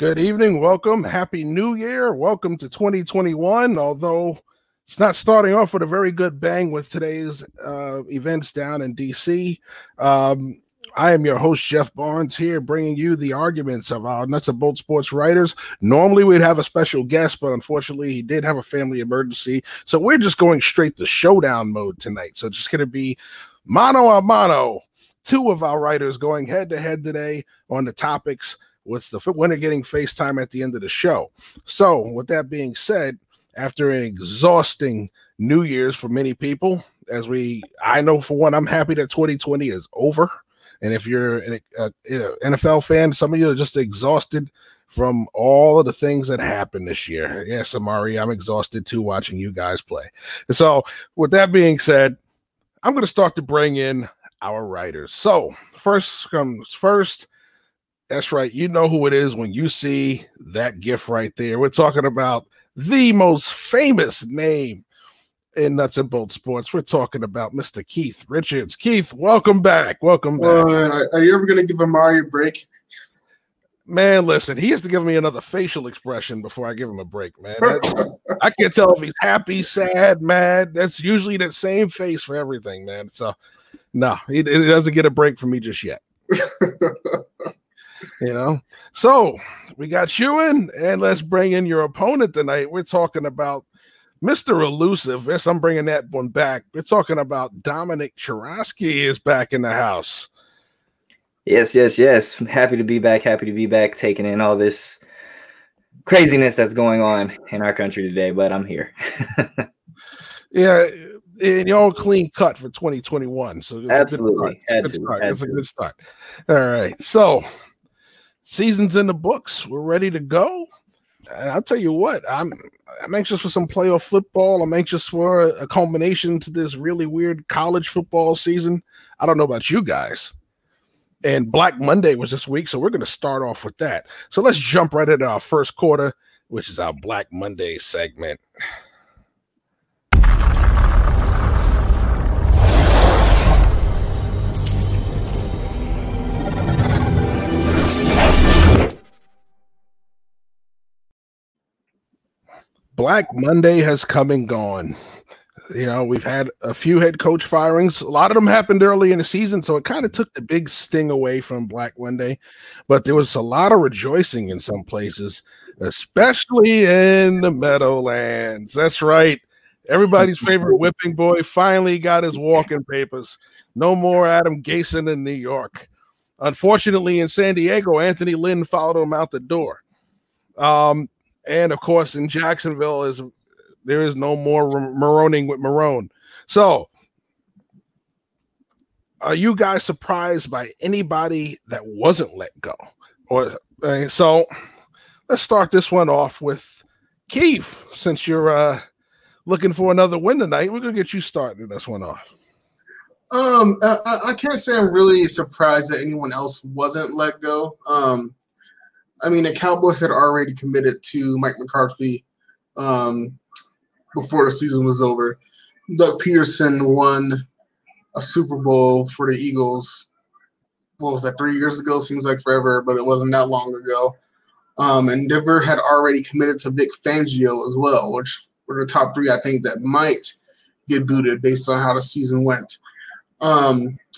Good evening. Welcome. Happy New Year. Welcome to 2021. Although it's not starting off with a very good bang with today's events down in D.C. I am your host, Jeff Barnes, here bringing you the arguments of our Nuts and Bolts sports writers. Normally, we'd have a special guest, but unfortunately, he did have a family emergency. So we're just going straight to showdown mode tonight. So it's just going to be mano a mano. Two of our writers going head-to-head today on the topics. What's the winner getting FaceTime at the end of the show? So with that being said, after an exhausting New Year's for many people, I know for one, I'm happy that 2020 is over. And if you're an NFL fan, some of you are just exhausted from all of the things that happened this year. Yes, Amari, I'm exhausted too watching you guys play. So with that being said, I'm going to start to bring in our writers. So first comes first. That's right. You know who it is when you see that GIF right there. We're talking about the most famous name in Nuts and Bolts sports. We're talking about Mr. Keith Richards. Keith, welcome back. Welcome back. Are you ever going to give Amari a break? Man, listen, he has to give me another facial expression before I give him a break, man. I can't tell if he's happy, sad, mad. That's usually that same face for everything, man. So, no, he doesn't get a break from me just yet. So we got you in, and let's bring in your opponent tonight. We're talking about Mr. Elusive. Yes, I'm bringing that one back. We're talking about Dominic Churosky is back in the house. Yes. Happy to be back, taking in all this craziness that's going on in our country today, but I'm here. Yeah, and you're all clean cut for 2021. So it's absolutely. It's a good start. All right. So season's in the books. We're ready to go. And I'll tell you what, I'm anxious for some playoff football. I'm anxious for a culmination to this really weird college football season. I don't know about you guys. And Black Monday was this week, so we're going to start off with that. So let's jump right into our first quarter, which is our Black Monday segment. Black Monday has come and gone. We've had a few head coach firings. A lot of them happened early in the season, so it kind of took the big sting away from Black Monday. But there was a lot of rejoicing in some places, especially in the Meadowlands. That's right. Everybody's favorite whipping boy finally got his walking papers. No more Adam Gase in New York. Unfortunately, in San Diego, Anthony Lynn followed him out the door. And, of course, in Jacksonville, there is no more Maroning with Marone. So, are you guys surprised by anybody that wasn't let go? So, let's start this one off with Keith. Since you're looking for another win tonight, we're going to get you started this one off. I can't say I'm really surprised that anyone else wasn't let go. The Cowboys had already committed to Mike McCarthy before the season was over. Doug Pederson won a Super Bowl for the Eagles. What was that, 3 years ago? Seems like forever, but it wasn't that long ago. And Denver had already committed to Vic Fangio as well, which were the top three I think that might get booted based on how the season went.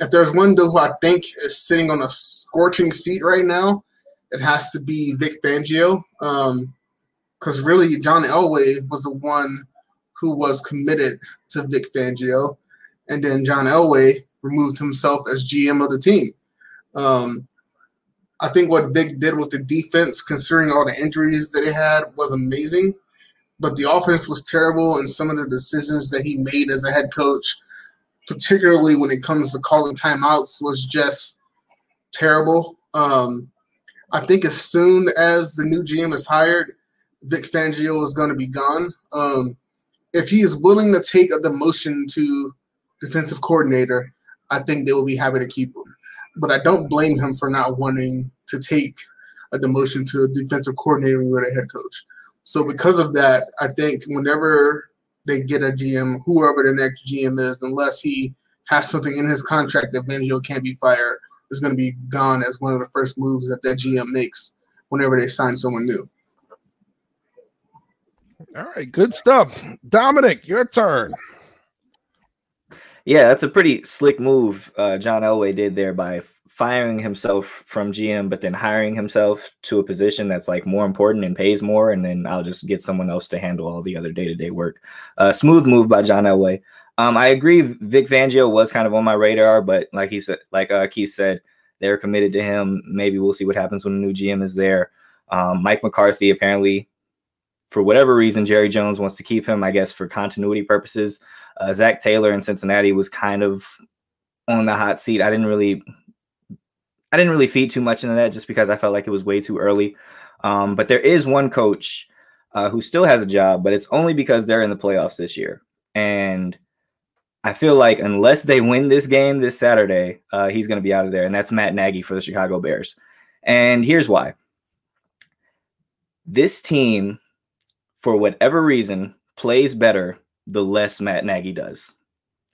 If there's one dude who I think is sitting on a scorching seat right now, it has to be Vic Fangio, because really John Elway was the one who was committed to Vic Fangio, and then John Elway removed himself as GM of the team. I think what Vic did with the defense, considering all the injuries that he had, was amazing, but the offense was terrible, and some of the decisions that he made as a head coach, particularly when it comes to calling timeouts, was just terrible. I think as soon as the new GM is hired, Vic Fangio is going to be gone. If he is willing to take a demotion to defensive coordinator, I think they will be happy to keep him. But I don't blame him for not wanting to take a demotion to a defensive coordinator when you're a head coach. So because of that, I think whenever they get a GM, whoever the next GM is, unless he has something in his contract that Fangio can't be fired, is going to be gone as one of the first moves that GM makes. whenever they sign someone new. All right, good stuff. Dominic, your turn. Yeah, that's a pretty slick move John Elway did there by firing himself from GM, but then hiring himself to a position that's like more important and pays more, and then I'll just get someone else to handle all the other day-to-day work. Smooth move by John Elway. I agree. Vic Fangio was kind of on my radar, but like he said, Keith said, they're committed to him. Maybe we'll see what happens when the new GM is there. Mike McCarthy, apparently, for whatever reason, Jerry Jones wants to keep him, I guess, for continuity purposes. Zach Taylor in Cincinnati was kind of on the hot seat. I didn't really feed too much into that just because I felt like it was way too early. But there is one coach who still has a job, but it's only because they're in the playoffs this year. And I feel like unless they win this game this Saturday, he's going to be out of there. And that's Matt Nagy for the Chicago Bears. And here's why. This team, for whatever reason, plays better the less Matt Nagy does.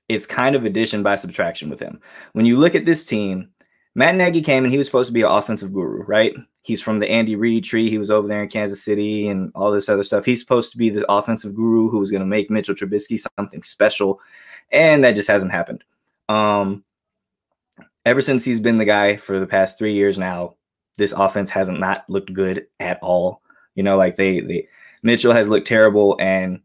It's kind of addition by subtraction with him. When you look at this team, Matt Nagy came and he was supposed to be an offensive guru, right? He's from the Andy Reid tree. He was over there in Kansas City and all this other stuff. He's supposed to be the offensive guru who was going to make Mitchell Trubisky something special, and that just hasn't happened. Ever since he's been the guy for the past 3 years now, this offense hasn't not looked good at all. You know, like Mitchell has looked terrible, and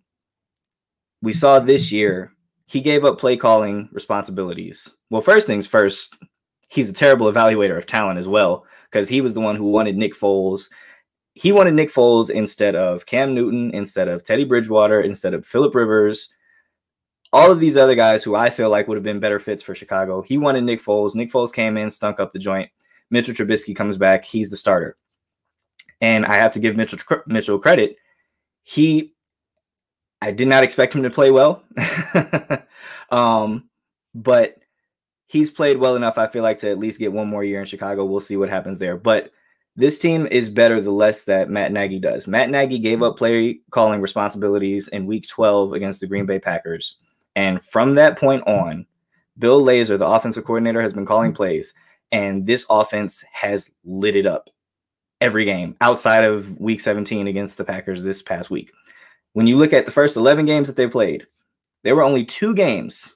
we saw this year he gave up play calling responsibilities. Well, first things first, he's a terrible evaluator of talent as well, because he was the one who wanted Nick Foles. He wanted Nick Foles instead of Cam Newton, instead of Teddy Bridgewater, instead of Phillip Rivers, all of these other guys who I feel like would have been better fits for Chicago. He wanted Nick Foles. Nick Foles came in, stunk up the joint. Mitchell Trubisky comes back. He's the starter. And I have to give Mitchell credit. I did not expect him to play well, but he's played well enough, I feel like, to at least get one more year in Chicago. We'll see what happens there. But this team is better the less that Matt Nagy does. Matt Nagy gave up play calling responsibilities in Week 12 against the Green Bay Packers. And from that point on, Bill Lazor, the offensive coordinator, has been calling plays, and this offense has lit it up every game outside of Week 17 against the Packers this past week. When you look at the first 11 games that they played, there were only 2 games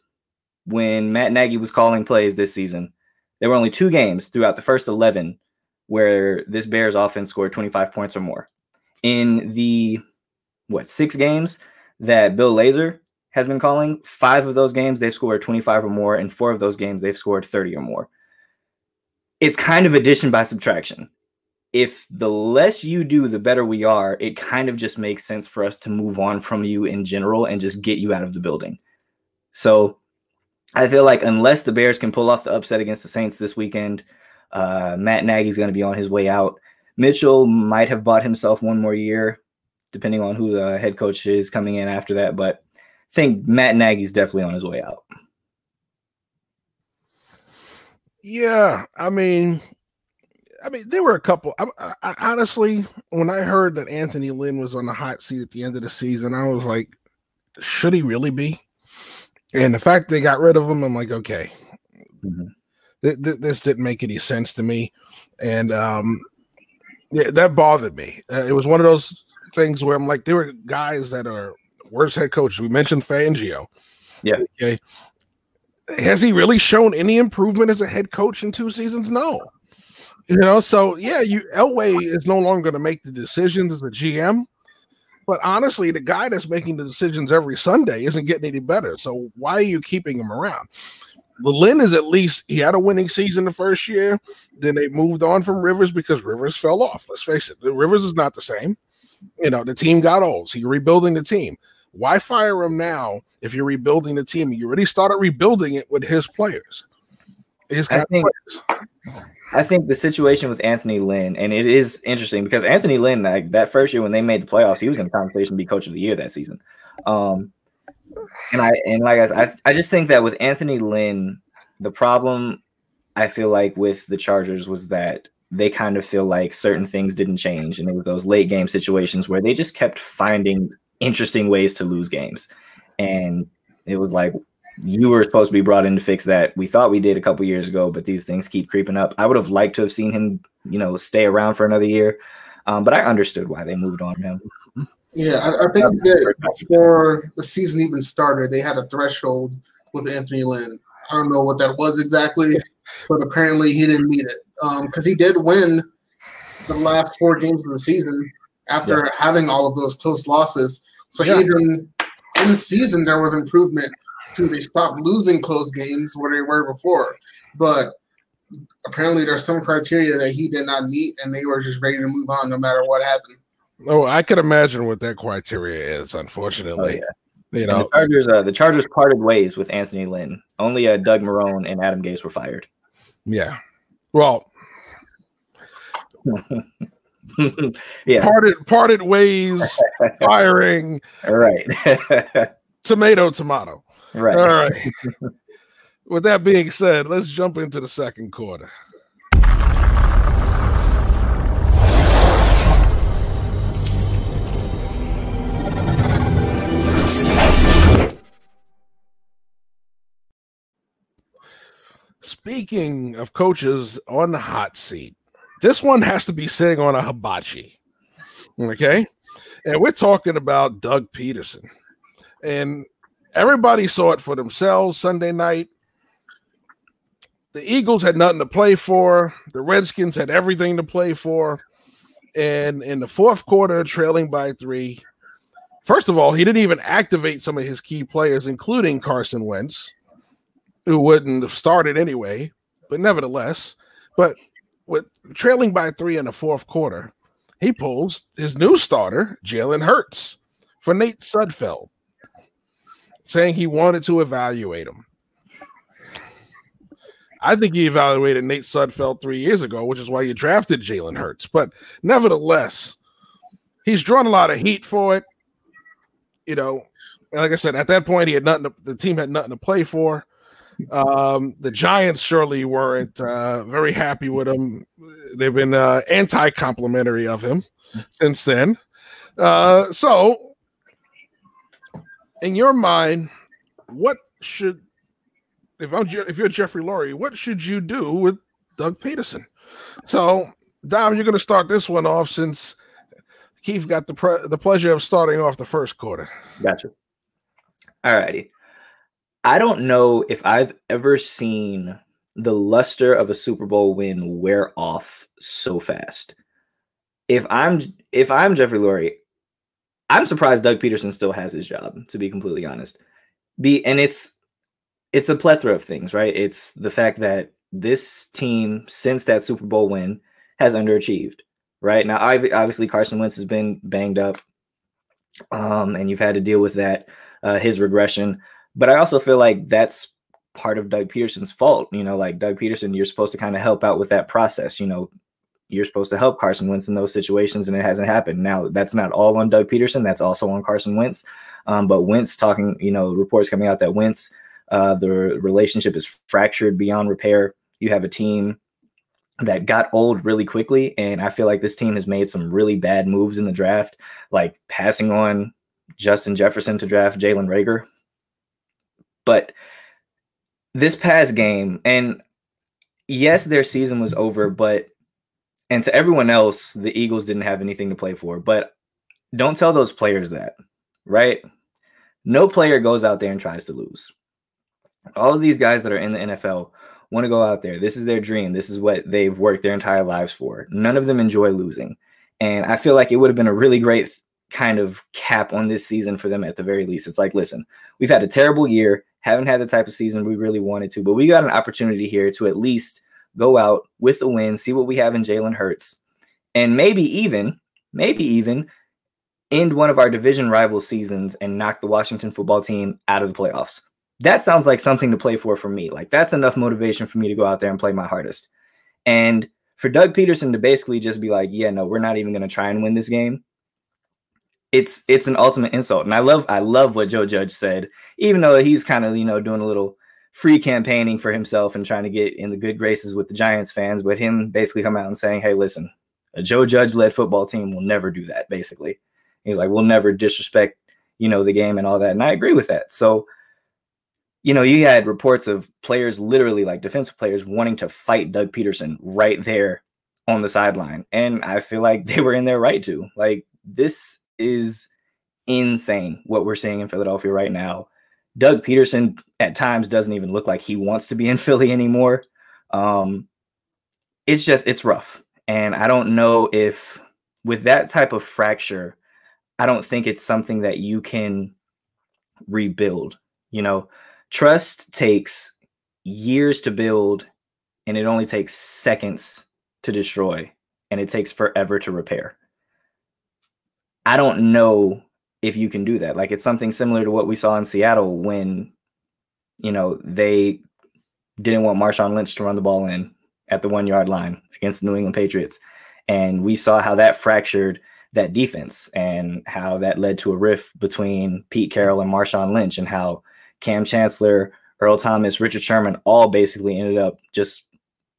when Matt Nagy was calling plays this season. There were only 2 games throughout the first 11 where this Bears offense scored 25 points or more. In the, 6 games that Bill Lazor has been calling, 5 of those games they've scored 25 or more, and 4 of those games they've scored 30 or more. It's kind of addition by subtraction. If the less you do, the better we are, it kind of just makes sense for us to move on from you in general and just get you out of the building. So I feel like unless the Bears can pull off the upset against the Saints this weekend, Matt Nagy's going to be on his way out. Mitchell might have bought himself one more year, depending on who the head coach is coming in after that. But I think Matt Nagy's definitely on his way out. Yeah, I mean, there were a couple. I honestly, when I heard that Anthony Lynn was on the hot seat at the end of the season, I was like, should he really be? And the fact they got rid of him, I'm like, okay, this didn't make any sense to me. And yeah, that bothered me. It was one of those things where I'm like, there were guys that are worse head coaches. We mentioned Fangio. Yeah. Okay. Has he really shown any improvement as a head coach in 2 seasons? No. You know, so yeah, Elway is no longer going to make the decisions as a GM. But honestly, the guy that's making the decisions every Sunday isn't getting any better. So why are you keeping him around? Lynn is at least, he had a winning season the first year. Then they moved on from Rivers because Rivers fell off. Let's face it. The Rivers is not the same. You know, the team got old. So you're rebuilding the team. Why fire him now if you're rebuilding the team? You already started rebuilding it with his players. I think the situation with Anthony Lynn, and it is interesting because Anthony Lynn, like that first year when they made the playoffs, he was in the conversation to be coach of the year that season. I just think that with Anthony Lynn, the problem I feel like with the Chargers was that they kind of feel like certain things didn't change, and it was those late game situations where they just kept finding interesting ways to lose games, and it was like, you were supposed to be brought in to fix that. We thought we did a couple years ago, but these things keep creeping up. I would have liked to have seen him stay around for another year. But I understood why they moved on from him. Yeah, I think that before the season even started, they had a threshold with Anthony Lynn. I don't know what that was exactly, but apparently he didn't meet it because he did win the last 4 games of the season after having all of those close losses. So even in the season, there was improvement too. They stopped losing close games where they were before. But apparently there's some criteria that he did not meet, and they were just ready to move on no matter what happened. Oh, I can imagine what that criteria is, unfortunately. Oh, yeah. The Chargers parted ways with Anthony Lynn. Only Doug Marrone and Adam Gase were fired. Yeah. Well, yeah. Parted ways, firing. All right. Tomato. Right. All right. With that being said, let's jump into the second quarter. Speaking of coaches on the hot seat, this one has to be sitting on a hibachi. Okay? And we're talking about Doug Pederson. And everybody saw it for themselves Sunday night. The Eagles had nothing to play for. The Redskins had everything to play for. And in the fourth quarter, trailing by 3, first of all, he didn't even activate some of his key players, including Carson Wentz, who wouldn't have started anyway, but nevertheless. But with trailing by 3 in the fourth quarter, he pulls his new starter, Jalen Hurts, for Nate Sudfeld, saying he wanted to evaluate him. I think he evaluated Nate Sudfeld 3 years ago, which is why you drafted Jalen Hurts. But nevertheless, he's drawn a lot of heat for it. Like I said, at that point, the team had nothing to play for. The Giants surely weren't very happy with him. They've been anti-complimentary of him since then. So, in your mind, if you're Jeffrey Lurie, what should you do with Doug Pederson? So, Dom, you're going to start this one off since Keith got the pleasure of starting off the first quarter. Gotcha. All righty. I don't know if I've ever seen the luster of a Super Bowl win wear off so fast. If I'm Jeffrey Lurie, I'm surprised Doug Pederson still has his job, to be completely honest. And it's a plethora of things, right? It's the fact that this team, since that Super Bowl win, has underachieved, right? Now, obviously, Carson Wentz has been banged up, and you've had to deal with that, his regression. But I also feel like that's part of Doug Pederson's fault. Like Doug Pederson, you're supposed to kind of help out with that process. You're supposed to help Carson Wentz in those situations, and it hasn't happened. Now, that's not all on Doug Pederson. That's also on Carson Wentz. But Wentz reports coming out that Wentz, the relationship is fractured beyond repair. You have a team that got old really quickly, and I feel like this team has made some really bad moves in the draft, like passing on Justin Jefferson to draft Jalen Reagor. But this past game, and yes, their season was over, and to everyone else, the Eagles didn't have anything to play for. But don't tell those players that, right? No player goes out there and tries to lose. All of these guys that are in the NFL want to go out there. This is their dream. This is what they've worked their entire lives for. None of them enjoy losing. And I feel like it would have been a really great kind of cap on this season for them at the very least. It's like, listen, we've had a terrible year, haven't had the type of season we really wanted to, but we got an opportunity here to at least go out with a win, see what we have in Jalen Hurts, and maybe even end one of our division rival seasons and knock the Washington football team out of the playoffs. That sounds like something to play for me. Like, that's enough motivation for me to go out there and play my hardest. And for Doug Pederson to basically just be like, yeah, no, we're not even going to try and win this game. It's an ultimate insult. And I love what Joe Judge said, even though he's kind of, doing a little free campaigning for himself and trying to get in the good graces with the Giants fans, but him basically come out and saying, hey, listen, a Joe Judge-led football team will never do that, basically. He's like, we'll never disrespect, the game and all that. And I agree with that. So, you had reports of players, literally like defensive players, wanting to fight Doug Pederson right there on the sideline. And I feel like they were in their right to. Like, this is insane what we're seeing in Philadelphia right now. Doug Pederson at times doesn't even look like he wants to be in Philly anymore. It's rough. And I don't know if with that type of fracture, I don't think it's something that you can rebuild. Trust takes years to build, and it only takes seconds to destroy, and it takes forever to repair. I don't know if you can do that. Like, it's something similar to what we saw in Seattle when, they didn't want Marshawn Lynch to run the ball in at the 1 yard line against the New England Patriots. And we saw how that fractured that defense and how that led to a rift between Pete Carroll and Marshawn Lynch, and how Cam Chancellor, Earl Thomas, Richard Sherman all basically ended up just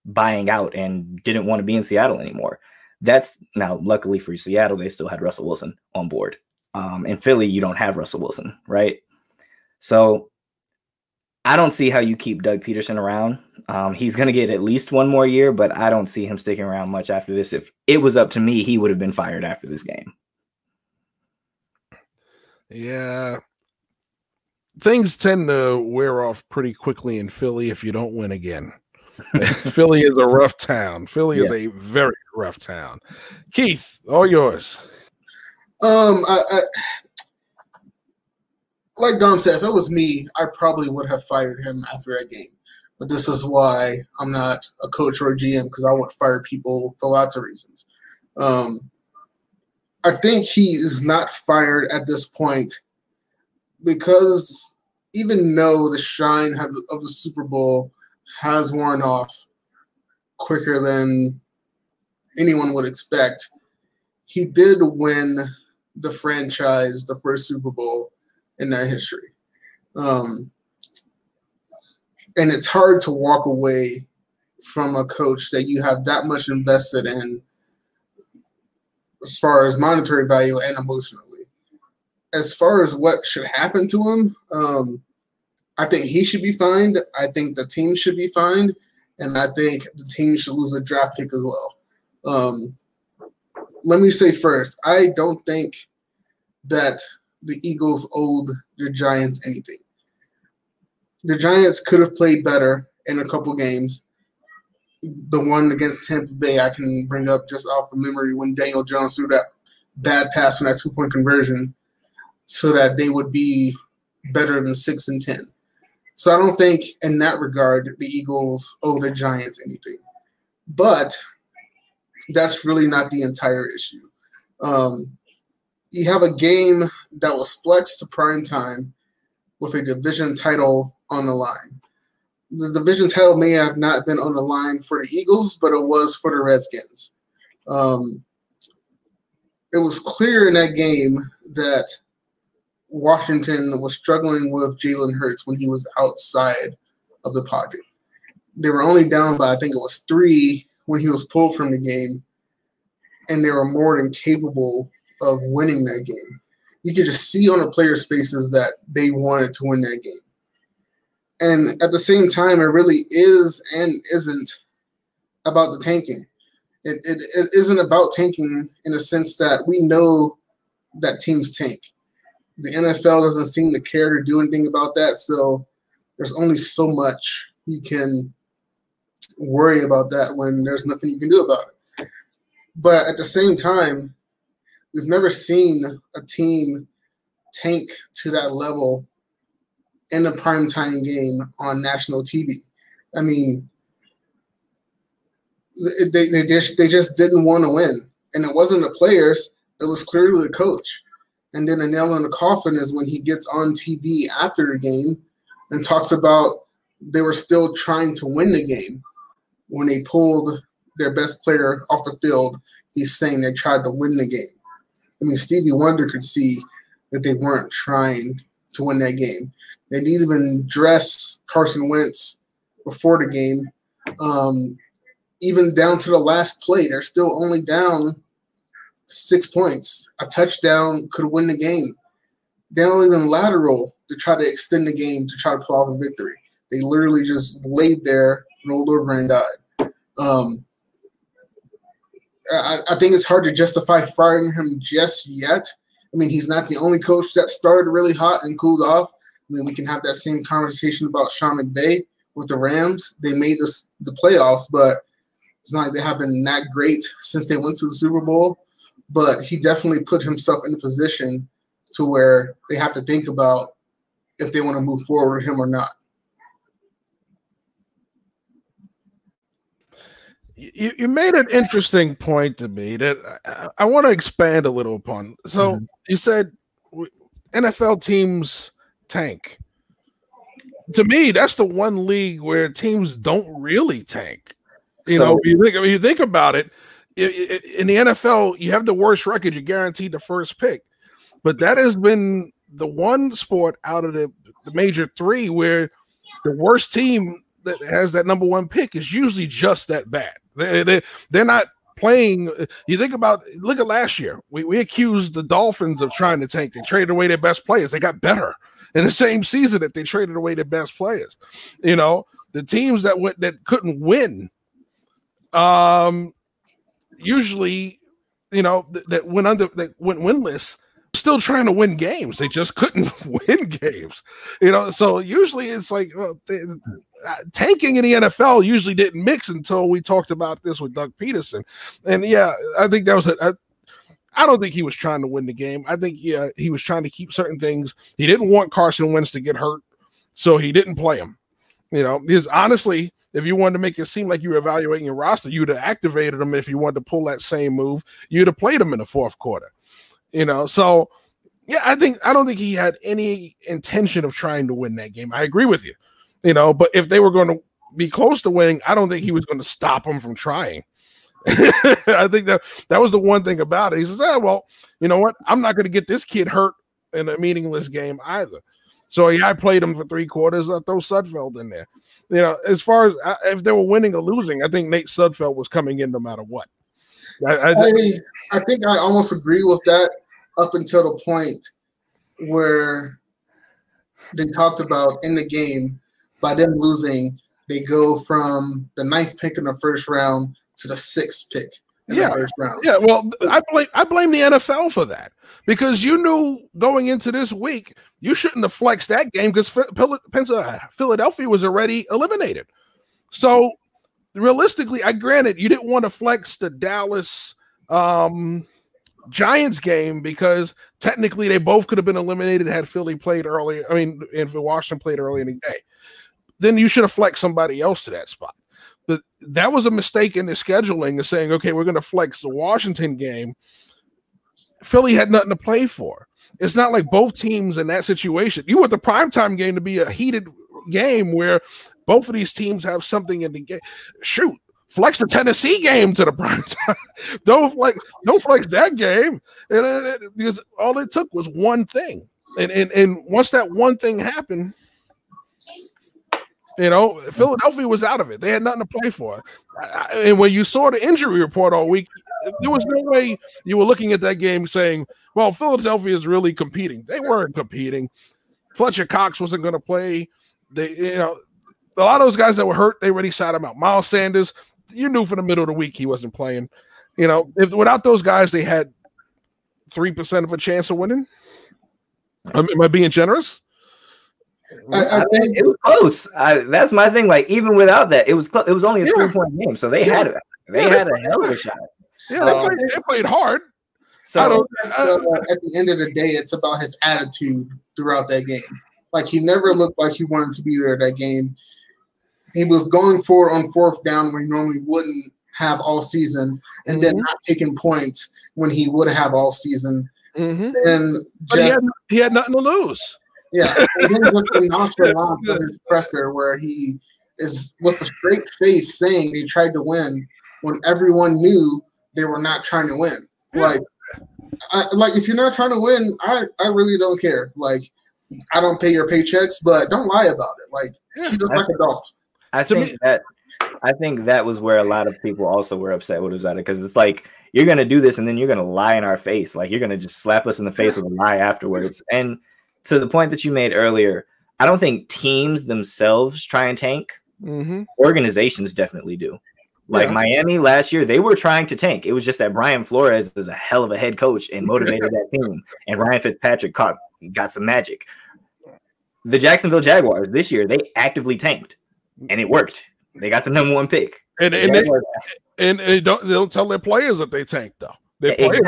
buying out and didn't want to be in Seattle anymore. That's now, luckily for Seattle, they still had Russell Wilson on board. In Philly, you don't have Russell Wilson, right? So I don't see how you keep Doug Pederson around. He's going to get at least one more year, but I don't see him sticking around much after this. If it was up to me, he would have been fired after this game. Yeah. Things tend to wear off pretty quickly in Philly if you don't win again. Philly is a rough town. Philly is a very rough town. Keith, all yours. Like Dom said, if it was me, I probably would have fired him after that game. But this is why I'm not a coach or a GM, because I would fire people for lots of reasons. I think he is not fired at this point because even though the shine of the Super Bowl has worn off quicker than anyone would expect, he did win the franchise the first Super Bowl in their history. And it's hard to walk away from a coach that you have that much invested in as far as monetary value and emotionally. As far as what should happen to him, I think he should be fined. I think the team should be fined. And I think the team should lose a draft pick as well. Let me say first, I don't think that the Eagles owed the Giants anything. The Giants could have played better in a couple games. The one against Tampa Bay I can bring up just off of memory when Daniel Jones threw that bad pass on that 2-point conversion so that they would be better than 6-10. So I don't think in that regard the Eagles owe the Giants anything. But that's really not the entire issue. You have a game that was flexed to prime time with a division title on the line. The division title may have not been on the line for the Eagles, but it was for the Redskins. It was clear in that game that Washington was struggling with Jalen Hurts when he was outside of the pocket. They were only down by, I think it was 3 when he was pulled from the game, and they were more than capable of winning that game. You could just see on the players' faces that they wanted to win that game. And at the same time, it really is and isn't about the tanking. It isn't about tanking in the sense that we know that teams tank. The NFL doesn't seem to care to do anything about that, so there's only so much you can worry about that when there's nothing you can do about it. But at the same time, we've never seen a team tank to that level in a primetime game on national TV. I mean, they just didn't want to win. And it wasn't the players, it was clearly the coach. And then the nail in the coffin is when he gets on TV after the game and talks about they were still trying to win the game. When they pulled their best player off the field, he's saying they tried to win the game. I mean, Stevie Wonder could see that they weren't trying to win that game. They didn't even dress Carson Wentz before the game. Even down to the last play, they're still only down 6 points. A touchdown could win the game. They don't even lateral to try to extend the game to try to pull off a victory. They literally just laid there, rolled over, and died. I think it's hard to justify firing him just yet. I mean, he's not the only coach that started really hot and cooled off. I mean, we can have that same conversation about Sean McVay with the Rams. They made the playoffs, but it's not like they have been that great since they went to the Super Bowl. But he definitely put himself in a position to where they have to think about if they want to move forward with him or not. You made an interesting point to me that I want to expand a little upon. So you said NFL teams tank. To me, that's the one league where teams don't really tank. You know, if you think about it, in the NFL, you have the worst record. You're guaranteed the first pick. But that has been the one sport out of the major three where the worst team that has that number one pick is usually just that bad. They're not playing. You think about, look at last year. We accused the Dolphins of trying to tank. They traded away their best players. They got better in the same season that they traded away their best players. You know, the teams that couldn't win, usually, you know, that went winless, still trying to win games. They just couldn't win games, you know. So usually it's like tanking in the NFL usually didn't mix until we talked about this with Doug Pederson. And yeah, I think that was I don't think he was trying to win the game. I think he was trying to keep certain things. He didn't want Carson Wentz to get hurt, so he didn't play him. You know, because honestly, if you wanted to make it seem like you were evaluating your roster, you'd have activated him. If you wanted to pull that same move, you'd have played him in the fourth quarter. You know, so yeah, I don't think he had any intention of trying to win that game. I agree with you, you know, but if they were going to be close to winning, I don't think he was going to stop them from trying. I think that was the one thing about it. He says, well, you know what? I'm not going to get this kid hurt in a meaningless game either. So yeah, I played him for 3 quarters. I'll throw Sudfeld in there. You know, as far as if they were winning or losing, I think Nate Sudfeld was coming in no matter what. I think I almost agree with that up until the point where they talked about in the game, by them losing, they go from the 9th pick in the first round to the 6th pick in the first round. Yeah, well, I blame the NFL for that, because you knew going into this week you shouldn't have flexed that game because Philadelphia was already eliminated. So realistically, granted you didn't want to flex the Dallas Giants game because technically they both could have been eliminated had Philly played earlier. I mean, if Washington played early in the day, then you should have flexed somebody else to that spot. But that was a mistake in the scheduling of saying, okay, we're going to flex the Washington game. Philly had nothing to play for. It's not like both teams in that situation. You want the primetime game to be a heated game where both of these teams have something in the game. Shoot. Flex the Tennessee game to the prime time. Don't flex that game, because all it took was one thing, and once that one thing happened, you know, Philadelphia was out of it. They had nothing to play for. And when you saw the injury report all week, there was no way you were looking at that game saying, "Well, Philadelphia is really competing." They weren't competing. Fletcher Cox wasn't going to play. A lot of those guys that were hurt, they already sat him out. Miles Sanders. You knew from the middle of the week he wasn't playing. You know, without those guys, they had 3% of a chance of winning. Am I being generous? I think it was close. That's my thing. Like, even without that, it was close. It was only a 3-point game, so they had it. They had a hell of a shot. Yeah, they played hard. So at the end of the day, it's about his attitude throughout that game. Like, he never looked like he wanted to be there that game. He was going forward on 4th down where he normally wouldn't have all season, and then not taking points when he would have all season. And he had nothing to lose. Yeah, and then just the nonchalant of his presser where he is with a straight face saying they tried to win when everyone knew they were not trying to win. Yeah. Like if you're not trying to win, I really don't care. Like, I don't pay your paychecks, but don't lie about it. Like, treat us like adults. I think that was where a lot of people also were upset with us about it, because it's like, you're gonna do this and then you're gonna lie in our face. Like, you're gonna just slap us in the face with a lie afterwards. And to the point that you made earlier, I don't think teams themselves try and tank. Organizations definitely do. Like Miami last year, they were trying to tank. It was just that Brian Flores is a hell of a head coach and motivated that team. And Ryan Fitzpatrick got some magic. The Jacksonville Jaguars this year, they actively tanked, and it worked. They got the #1 pick. And they don't tell their players that they tanked though. They play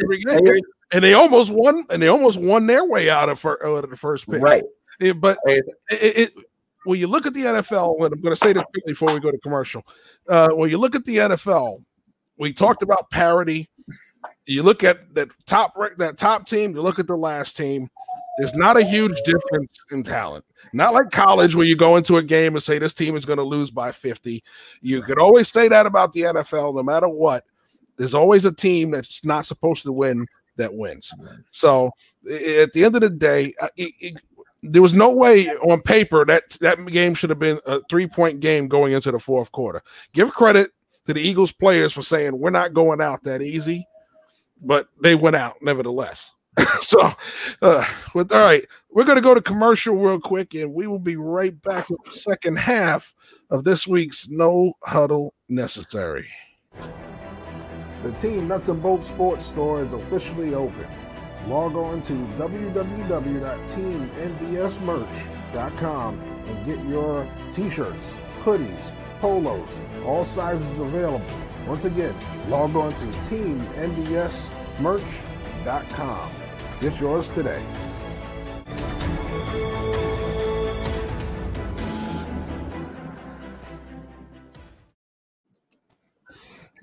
every game. And they almost won. And they almost won their way out of the first pick. Right. But when you look at the NFL, and I'm going to say this quickly before we go to commercial. When you look at the NFL, we talked about parity. You look at that top team. You look at the last team. There's not a huge difference in talent. Not like college where you go into a game and say this team is going to lose by 50. You could always say that about the NFL, no matter what. There's always a team that's not supposed to win that wins. So at the end of the day, there was no way on paper that game should have been a 3-point game going into the fourth quarter. Give credit to the Eagles players for saying we're not going out that easy, but they went out nevertheless. So, all right, we're going to go to commercial real quick, and we will be right back with the second half of this week's No Huddle Necessary. The Team Nuts and Bolts Sports Store is officially open. Log on to www.teamnbsmerch.com and get your t-shirts, hoodies, polos, all sizes available. Once again, log on to teamnbsmerch.com. Get yours today.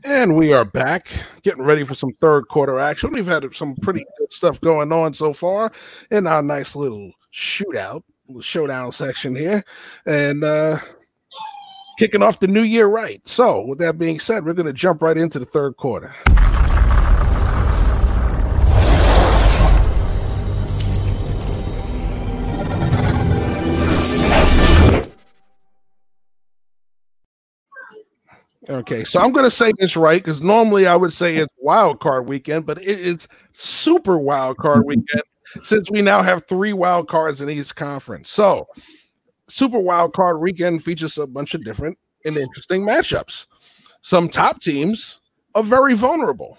And we are back, getting ready for some third quarter action. We've had some pretty good stuff going on so far in our nice little showdown section here. And kicking off the new year right. So with that being said, we're going to jump right into the third quarter. Okay, so I'm going to say this right because normally I would say it's wild card weekend, but it is super wild card weekend since we now have 3 wild cards in each conference. So, super wild card weekend features a bunch of different and interesting matchups. Some top teams are very vulnerable.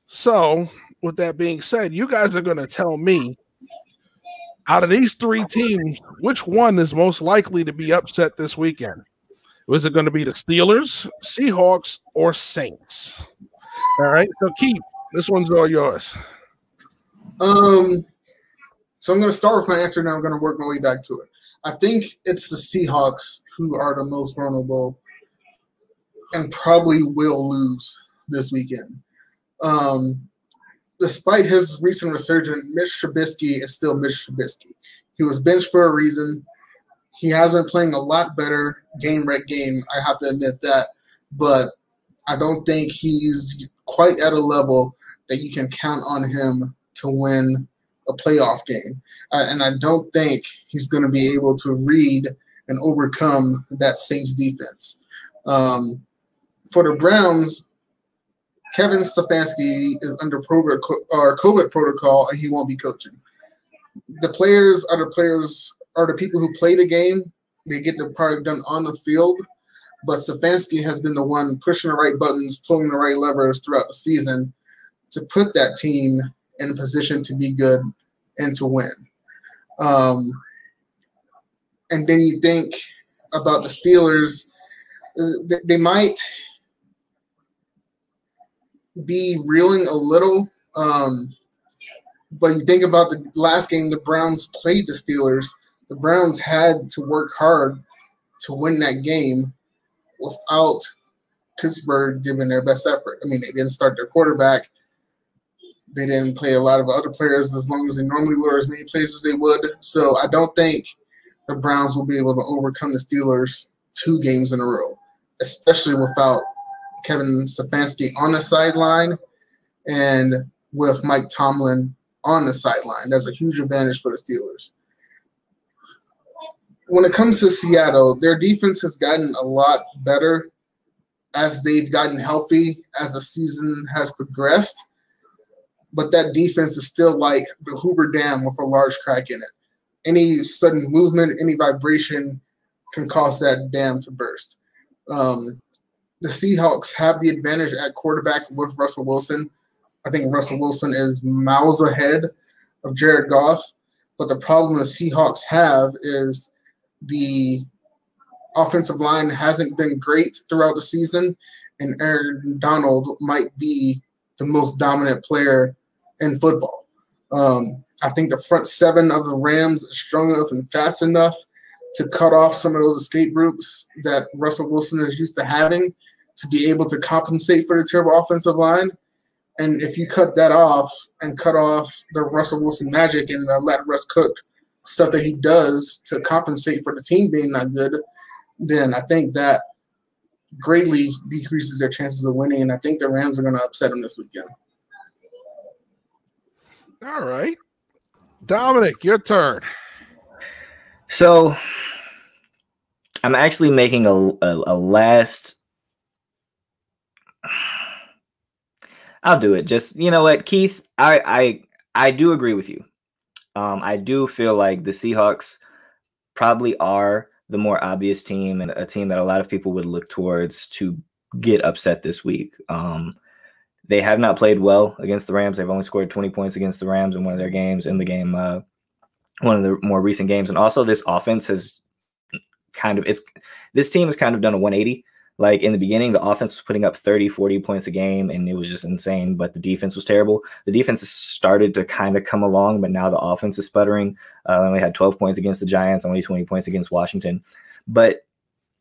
So, with that being said, you guys are going to tell me out of these 3 teams, which one is most likely to be upset this weekend? Was it going to be the Steelers, Seahawks, or Saints? All right. So, Keith, this one's all yours. So I'm going to start with my answer, and then I'm going to work my way back to it. I think it's the Seahawks who are the most vulnerable and probably will lose this weekend. Despite his recent resurgence, Mitch Trubisky is still Mitch Trubisky. He was benched for a reason. He has been playing a lot better game. I have to admit that. But I don't think he's quite at a level that you can count on him to win a playoff game. And I don't think he's going to be able to read and overcome that Saints defense. For the Browns, Kevin Stefanski is under COVID protocol, and he won't be coaching. The players are the people who play the game. They get the product done on the field, but Stefanski has been the one pushing the right buttons, pulling the right levers throughout the season to put that team in a position to be good and to win. And then you think about the Steelers, they might be reeling a little, but you think about the last game the Browns played the Steelers. The Browns had to work hard to win that game without Pittsburgh giving their best effort. I mean, they didn't start their quarterback. They didn't play a lot of other players as long as they normally were, as many plays as they would. So I don't think the Browns will be able to overcome the Steelers 2 games in a row, especially without Kevin Stefanski on the sideline and with Mike Tomlin on the sideline. That's a huge advantage for the Steelers. When it comes to Seattle, their defense has gotten a lot better as they've gotten healthy as the season has progressed. But that defense is still like the Hoover Dam with a large crack in it. Any sudden movement, any vibration can cause that dam to burst. the Seahawks have the advantage at quarterback with Russell Wilson. I think Russell Wilson is miles ahead of Jared Goff. But the problem the Seahawks have is the offensive line hasn't been great throughout the season, and Aaron Donald might be the most dominant player in football. I think the front seven of the Rams is strong enough and fast enough to cut off some of those escape routes that Russell Wilson is used to having to be able to compensate for the terrible offensive line. And if you cut that off and cut off the Russell Wilson magic and let Russ cook stuff that he does to compensate for the team being not good, then I think that greatly decreases their chances of winning. And I think the Rams are going to upset them this weekend. All right. Dominic, your turn. So I'm actually making a last. I'll do it. Just, you know what, Keith, I do agree with you. I do feel like the Seahawks probably are the more obvious team and a team that a lot of people would look towards to get upset this week. They have not played well against the Rams. They've only scored 20 points against the Rams in one of their games, one of the more recent games. And also this offense has this team has kind of done a 180. Like in the beginning, the offense was putting up 30, 40 points a game, and it was just insane, but the defense was terrible. The defense has started to kind of come along, but now the offense is sputtering. They only had 12 points against the Giants, only 20 points against Washington. But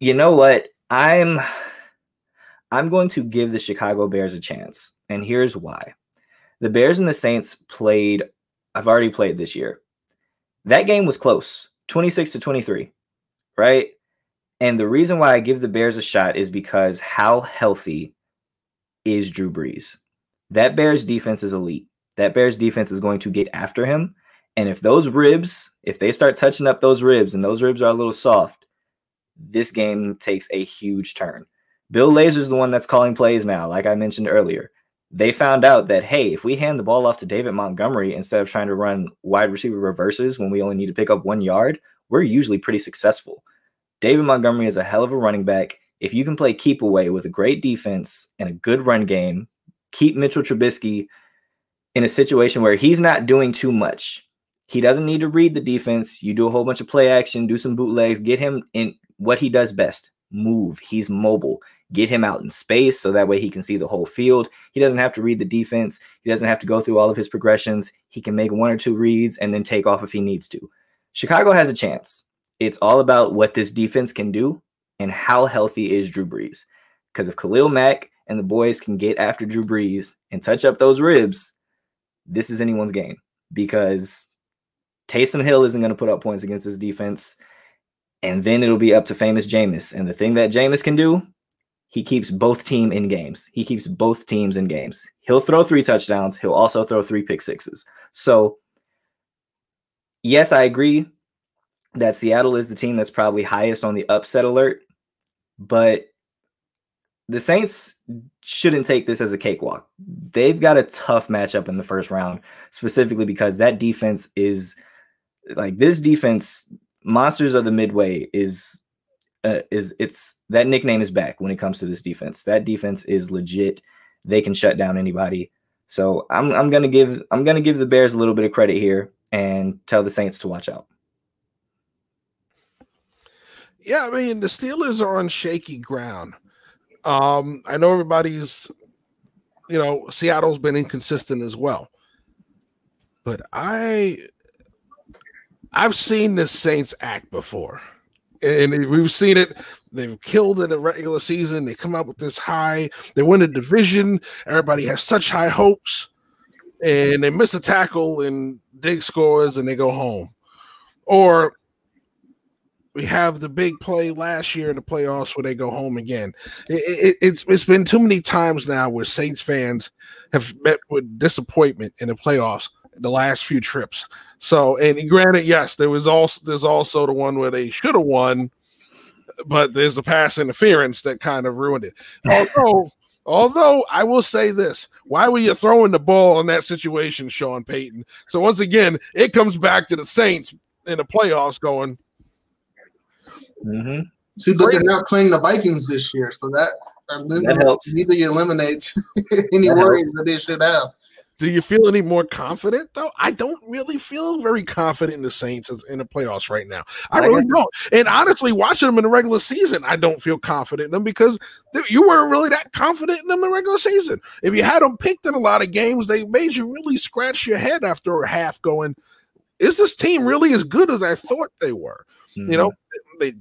you know what? I'm going to give the Chicago Bears a chance, and here's why. The Bears and the Saints I've already played this year. That game was close, 26-23, right? And the reason why I give the Bears a shot is because how healthy is Drew Brees? That Bears defense is elite. That Bears defense is going to get after him. And if they start touching up those ribs and those ribs are a little soft, this game takes a huge turn. Bill Lazor's the one that's calling plays now, like I mentioned earlier. They found out that, hey, if we hand the ball off to David Montgomery instead of trying to run wide receiver reverses when we only need to pick up 1 yard, we're usually pretty successful. David Montgomery is a hell of a running back. If you can play keep away with a great defense and a good run game, keep Mitchell Trubisky in a situation where he's not doing too much. He doesn't need to read the defense. You do a whole bunch of play action, do some bootlegs, get him in what he does best, move. He's mobile. Get him out in space so that way he can see the whole field. He doesn't have to read the defense. He doesn't have to go through all of his progressions. He can make 1 or 2 reads and then take off if he needs to. Chicago has a chance. It's all about what this defense can do and how healthy is Drew Brees. Because if Khalil Mack and the boys can get after Drew Brees and touch up those ribs, this is anyone's game. Because Taysom Hill isn't going to put up points against this defense. And then it'll be up to famous Jameis. And the thing that Jameis can do, he keeps both teams in games. He'll throw 3 touchdowns. He'll also throw 3 pick sixes. So, yes, I agree that Seattle is the team that's probably highest on the upset alert, but the Saints shouldn't take this as a cakewalk. They've got a tough matchup in the first round, specifically because that defense is like this defense. Monsters of the Midway is that nickname is back when it comes to this defense. That defense is legit. They can shut down anybody. So I'm gonna give the Bears a little bit of credit here and tell the Saints to watch out. Yeah, I mean, the Steelers are on shaky ground. I know everybody's, Seattle's been inconsistent as well. But I've seen the Saints act before. And we've seen it. They've killed in the regular season. They come out with this high. They win a division. Everybody has such high hopes. And they miss a tackle and Diggs scores and they go home. Or we have the big play last year in the playoffs where they go home again. It's been too many times now where Saints fans have met with disappointment in the playoffs the last few trips. So, and granted, yes, there's also the one where they should have won, but there's a pass interference that kind of ruined it. Although I will say this, why were you throwing the ball in that situation, Sean Payton? So once again, it comes back to the Saints in the playoffs going. See, but they're not playing the Vikings this year, so That helps. Immediately eliminates any worries that they should have. Do you feel any more confident, though? I don't really feel very confident in the Saints in the playoffs right now. I really don't. And honestly, watching them in the regular season, I don't feel confident in them because you weren't really that confident in them in the regular season. If you had them picked in a lot of games, they made you really scratch your head after a half going, is this team really as good as I thought they were? Mm-hmm. You know,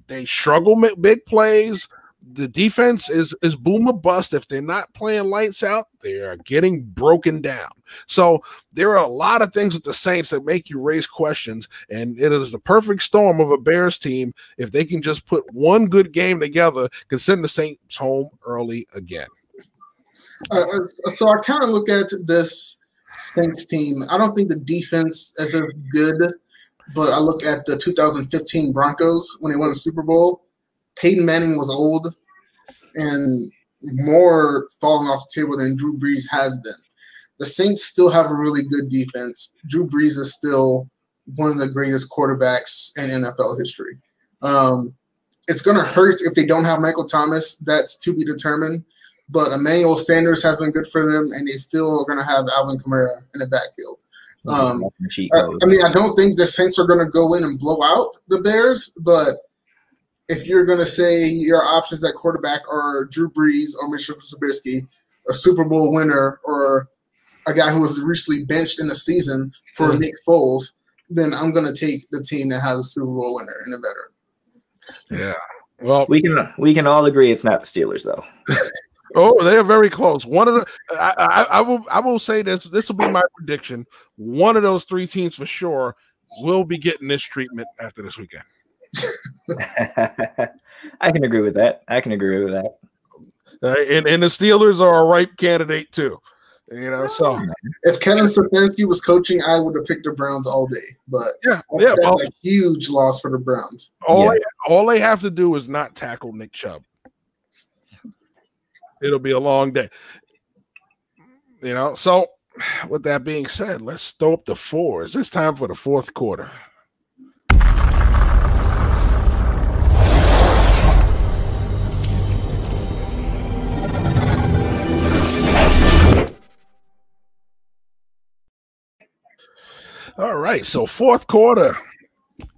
they struggle with big plays. The defense is boom or bust. If they're not playing lights out, they are getting broken down. So there are a lot of things with the Saints that make you raise questions, and it is the perfect storm of a Bears team. If they can just put one good game together, can send the Saints home early again. So I kind of look at this Saints team. I don't think the defense is as good, but I look at the 2015 Broncos when they won the Super Bowl. Peyton Manning was old and more falling off the table than Drew Brees has been. The Saints still have a really good defense. Drew Brees is still one of the greatest quarterbacks in NFL history. It's going to hurt if they don't have Michael Thomas. That's to be determined. But Emmanuel Sanders has been good for them, and they still are going to have Alvin Kamara in the backfield. I don't think the Saints are going to go in and blow out the Bears, but if you're going to say your options at quarterback are Drew Brees or Mitchell Trubisky, a Super Bowl winner, or a guy who was recently benched in the season for Nick Foles, then I'm going to take the team that has a Super Bowl winner and a veteran. Yeah. Well, we can all agree it's not the Steelers, though. Oh, they are very close. One of the I will say this. This will be my prediction. One of those three teams for sure will be getting this treatment after this weekend. I can agree with that. And the Steelers are a ripe candidate too. You know, so if Kevin Stefanski was coaching, I would have picked the Browns all day. But that's a huge loss for the Browns. All they have to do is not tackle Nick Chubb. It'll be a long day. You know, so with that being said, let's throw up the fours. It's time for the fourth quarter. All right, so fourth quarter,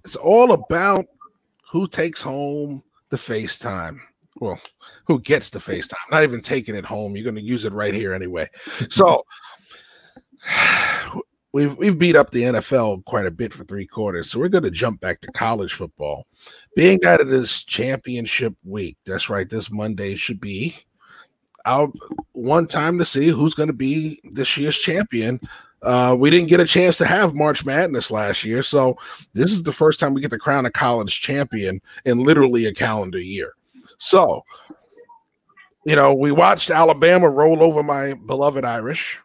it's all about who takes home the FaceTime. Well, who gets the FaceTime? Not even taking it home. You're going to use it right here anyway. So we've beat up the NFL quite a bit for three quarters, so we're going to jump back to college football. Being that it is championship week, that's right, this Monday should be our one time to see who's going to be this year's champion. We didn't get a chance to have March Madness last year, so this is the first time we get to crown a college champion in literally a calendar year. So, you know, we watched Alabama roll over my beloved Irish,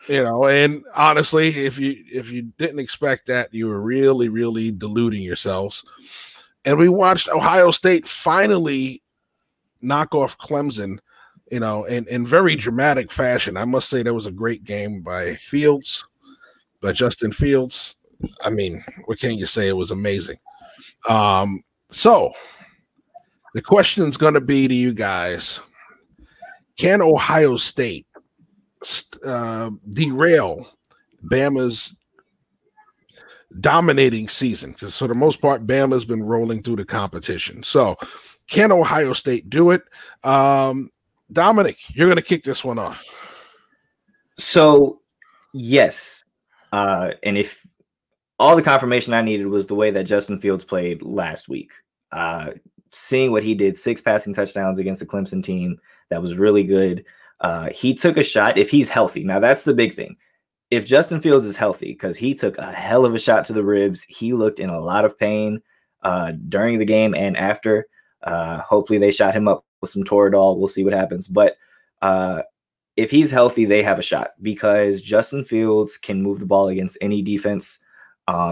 you know, and honestly, if you didn't expect that, you were really, really deluding yourselves. And we watched Ohio State finally knock off Clemson, you know, in very dramatic fashion. I must say that was a great game by Justin Fields. I mean, what can you say? It was amazing. So the question is going to be to you guys, can Ohio State derail Bama's dominating season? Because for the most part, Bama's been rolling through the competition. So can Ohio State do it? Dominic, you're going to kick this one off. So, yes. And if all the confirmation I needed was the way that Justin Fields played last week, seeing what he did, 6 passing touchdowns against the Clemson team, that was really good. He took a shot if he's healthy. Now, that's the big thing. If Justin Fields is healthy, because he took a hell of a shot to the ribs, he looked in a lot of pain during the game and after. Hopefully they shot him up with some Toradol. We'll see what happens. But if he's healthy, they have a shot because Justin Fields can move the ball against any defense.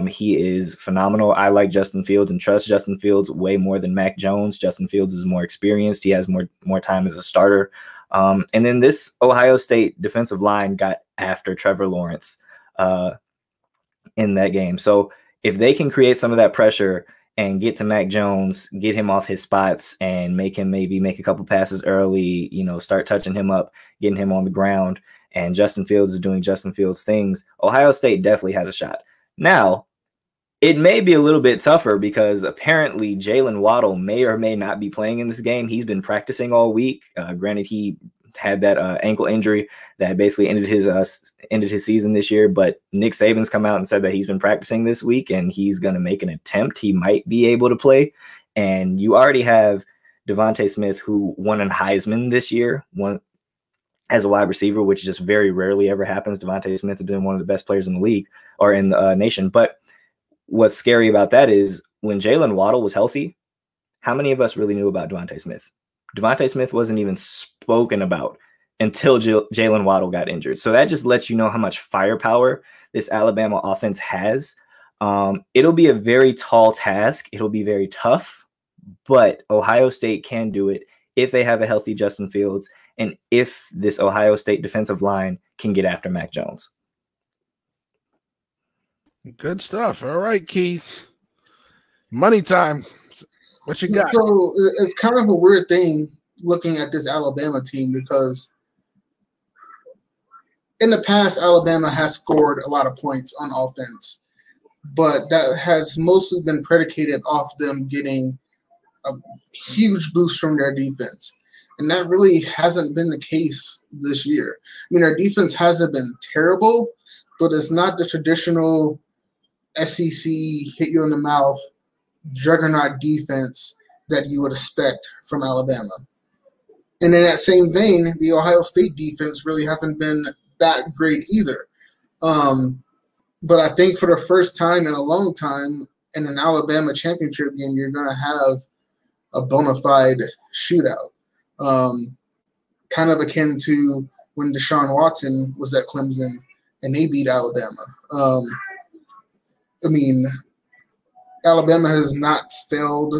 He is phenomenal. I like Justin Fields and trust Justin Fields way more than Mac Jones. Justin Fields is more experienced. He has more time as a starter. And then this Ohio State defensive line got after Trevor Lawrence in that game. So if they can create some of that pressure and get to Mac Jones, get him off his spots, and make him maybe make a couple passes early, start touching him up, getting him on the ground, and Justin Fields is doing Justin Fields things, Ohio State definitely has a shot. Now, it may be a little bit tougher because apparently Jalen Waddle may or may not be playing in this game. He's been practicing all week. Granted, he had that ankle injury that basically ended his season this year. But Nick Saban's come out and said that he's been practicing this week and he's going to make an attempt. He might be able to play. And you already have Devontae Smith, who won a Heisman this year, won as a wide receiver, which just very rarely ever happens. Devontae Smith has been one of the best players in the league or in the nation. But what's scary about that is when Jalen Waddle was healthy, how many of us really knew about Devontae Smith? Devontae Smith wasn't even spoken about until Jalen Waddle got injured. So that just lets you know how much firepower this Alabama offense has. It'll be a very tall task. It'll be very tough, but Ohio State can do it if they have a healthy Justin Fields and if this Ohio State defensive line can get after Mac Jones. Good stuff. All right, Keith. Money time. What you got? So it's kind of a weird thing looking at this Alabama team because in the past, Alabama has scored a lot of points on offense, but that has mostly been predicated off them getting a huge boost from their defense. And that really hasn't been the case this year. I mean, our defense hasn't been terrible, but it's not the traditional SEC hit you in the mouth juggernaut defense that you would expect from Alabama. And in that same vein, the Ohio State defense really hasn't been that great either. But I think for the first time in a long time in an Alabama championship game, you're going to have a bona fide shootout. Kind of akin to when Deshaun Watson was at Clemson and they beat Alabama. I mean, Alabama has not failed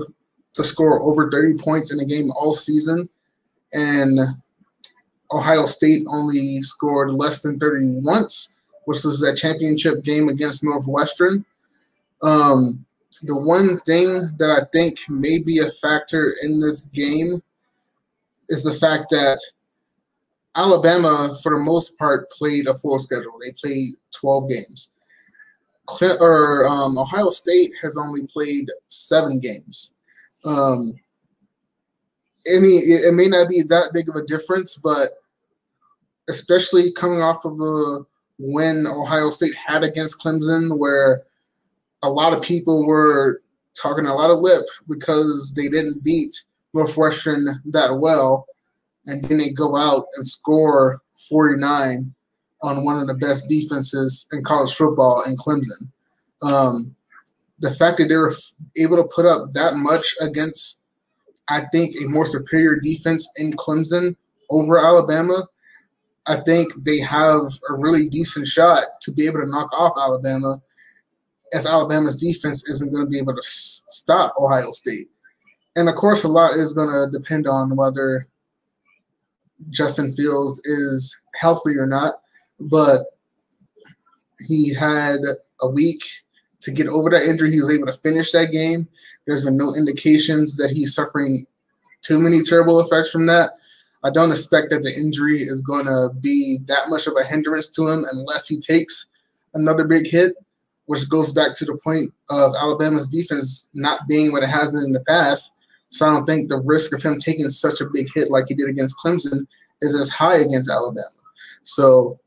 to score over 30 points in a game all season, and Ohio State only scored less than 30 once, which was that championship game against Northwestern. The one thing that I think may be a factor in this game is the fact that Alabama, for the most part, played a full schedule. They played 12 games. Ohio State has only played 7 games. I mean, it may not be that big of a difference, but especially coming off of a win Ohio State had against Clemson, where a lot of people were talking a lot of lip because they didn't beat Northwestern that well, and then they go out and score 49 on one of the best defenses in college football in Clemson. The fact that they were able to put up that much against, I think, a more superior defense in Clemson over Alabama, I think they have a really decent shot to be able to knock off Alabama if Alabama's defense isn't going to be able to stop Ohio State. And, of course, a lot is going to depend on whether Justin Fields is healthy or not. But he had a week to get over that injury. He was able to finish that game. There's been no indications that he's suffering too many terrible effects from that. I don't expect that the injury is going to be that much of a hindrance to him unless he takes another big hit, which goes back to the point of Alabama's defense not being what it has been in the past. So I don't think the risk of him taking such a big hit like he did against Clemson is as high against Alabama. So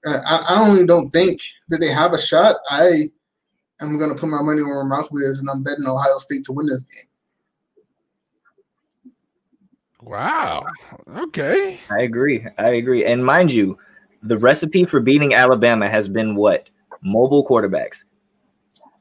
I only don't think that they have a shot. I am going to put my money where my mouth is, and I'm betting Ohio State to win this game. Wow. Okay. I agree. And mind you, the recipe for beating Alabama has been what? Mobile quarterbacks.